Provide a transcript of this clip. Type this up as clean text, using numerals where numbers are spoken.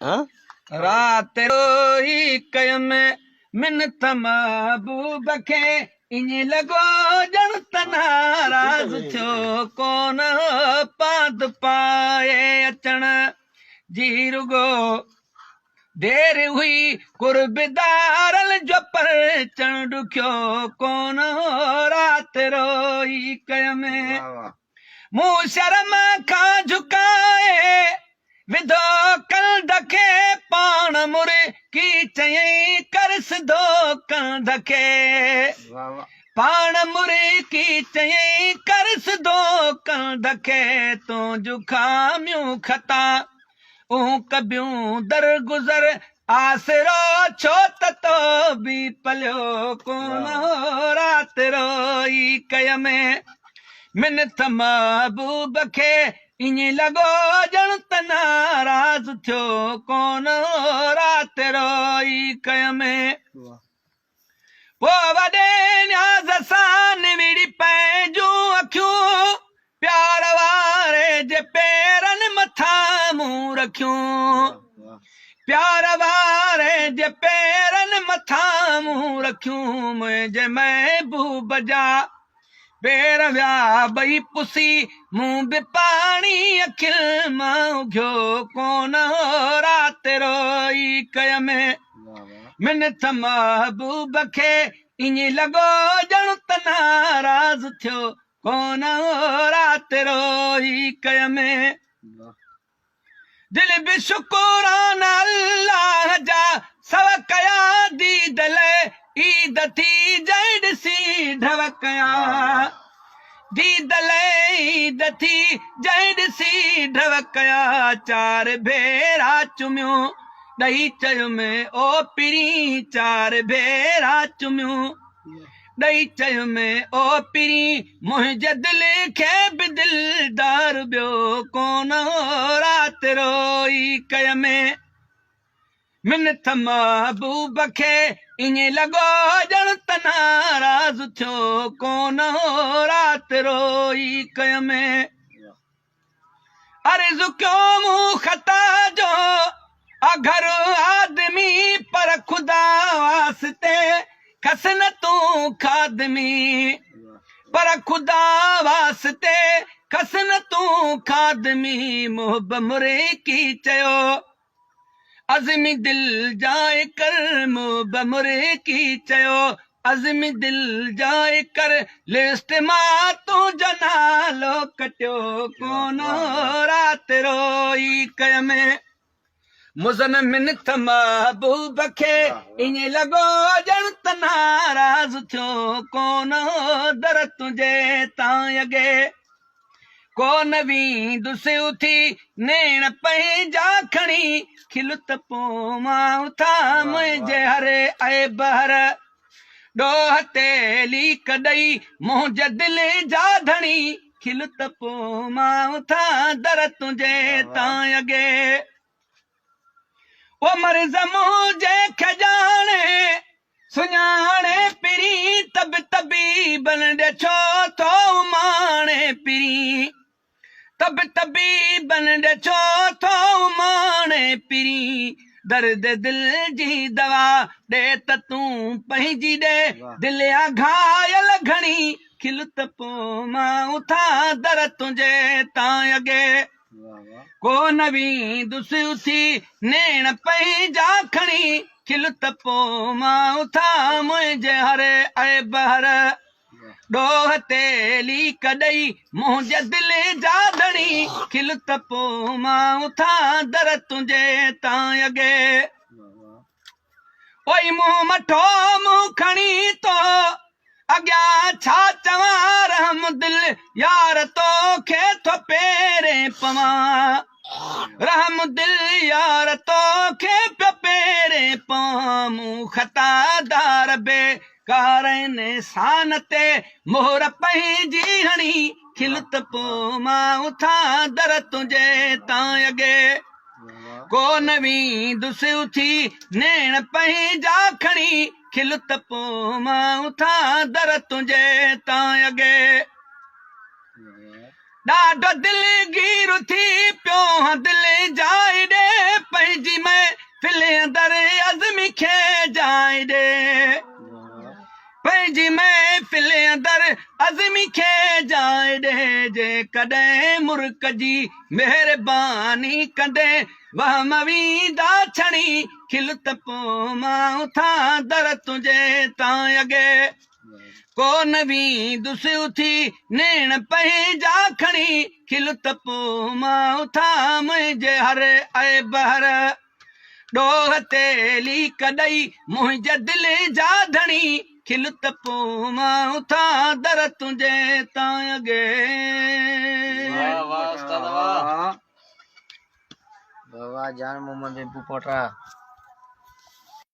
हाँ? रात रोई कयम मिन्नत महबूब खे इन लॻो ॼण त नाराज़ थियो कोन पाद पाए अचण जी रुगो देर हुई कुर्बदारल जो परचण ॾुखियो कोन रात रोई कयम मूं शर्म खां झुकाए विधो कंध खे पाण मुर की चयई कर सिधो कंध खे पाण मुर की चयई कर सिधो कंध खे तूं जुखामियूं खता कबियूं दरगुज़र आसरो छो त तो बि पलियो कोन रात रोई कयम मिन्नत महबूब खे ईअं लॻो ॼण त नाराज़ थियो कोन रात रोई कयम पोइ वॾे न्याज़ सां निविड़ी पंहिंजूं अखियूं प्यार वारे जे पेरनि मथां मूं रखियूं प्यार वारे जे पेरनि मथां मूं रखियूं मुंहिंजे महबूब जा पेर विया ॿई पुसी मूं बि पाणी अखियुनि मां उघियो कोन रात रोई कयम मिन्नत महबूब खे ईअं लॻो ॼण त नाराज़ थियो कोन रात रोई कयम दिल बि शुकुरान अल्लाह जा सव कया दीद लाइ ईद थी जय ॾिसी ढव कया दीद लाइ ईद थी जय ॾिसी ढव कया चार भेरा चुमियूं ॾही चयुमि ओ पिरी चार भेरा चुमियूं ॾही चयुमि ओ पिरी मुंहिंजे दिल खे बि दिलदार ॿियो कोन रात रोई कयम मिन्नत महबूब खे ईअं लॻो ॼण त नाराज़ थियो कोन रात रोई कयम अर्ज़ु कयो मूं ख़ता जो अगर आदमी पर खुदा वास्ते खस न तूं खादमी पर खुदा वास्ते खस न तूं खादमी मोहब मुरे की चयो अज़मी दिल जाए कर मोहब मुरे की चयो अज़मी दिल जाए कर लिस्ट मां तूं जनालो कटियो कोन रात रोई कयम मुज़न मिन्नत महबूब खे ईअं लॻो ॼण त नाराज़ थियो कोन दर तुंहिंजे तां अॻे कोन वींदुसि उथी नेण पंहिंजा खणी खिलुत पोइ मां उथां मुंहिंजे हरे ऐं बहर ॾोह ते लीक ॾेई मुंहिंजे दिल जा धणी खिलुत पोइ मां उथां दर तुंहिंजे तां अॻे ओ मर्ज़ मुंहिंजे खजाने सुञाणे पिरी तबीबन ॾे छो थो माणे पिरी तबीबन ॾे छो थो माणे पिरी दर्द दिल जी दवा ॾे त तूं पंहिंजी ॾे दिल जा घायल घणी खिलुत पोइ मां उथां दर तुंहिंजे तां अॻे कोन वींदुसि उथी नेण पंहिंजा खणी खिलुत पोइ मां उथां मुंहिंजे हरे ऐं बहर ॾोह ते लीक ॾेई मुंहिंजे दिल जा धणी खिलुत पोइ मां उथां दर तुंहिंजे तां अॻे ओई मूं मठो मूं खणी तो अॻियां छा चवां रहम दिल यार तोखे थो पेरे पवां रहम दिल यार तोखे पियो पेरे पवां मूं ख़तादार बेकार इंसान ते मोहर पंहिंजी हणी खिलत पोइ मां उथां दर तुंहिंजे तां अॻे कोन वींदुसि उथी नेण पंहिंजा खणी खिलत पोइ मां उथां दर तुंहिंजे तां अॻे ॾाढो दिलगीर थी पियो दिल जाए ॾे पंहिंजी फिले दर अज़मी खे जाए दे पंहिंजी महफ़िल अंदर अज़मी खे जाए ॾे जे कॾहिं मुर्क जी महिरबानी कंदे वहम वींदा छणी खिल त पोइ मां उथां दर तुंहिंजे तां अॻे कोन वींदुसि उथी नेण पंहिंजा खणी खिल त पोइ मां उथां मुंहिंजे हर ऐं बहर ॾोह तेली कॾई मुंहिंजे दिल जा धणी खिल त पोइ मां उथां दर तुंहिंजे तां अॻे बाबा जान मोहम्मद बेबू पोटा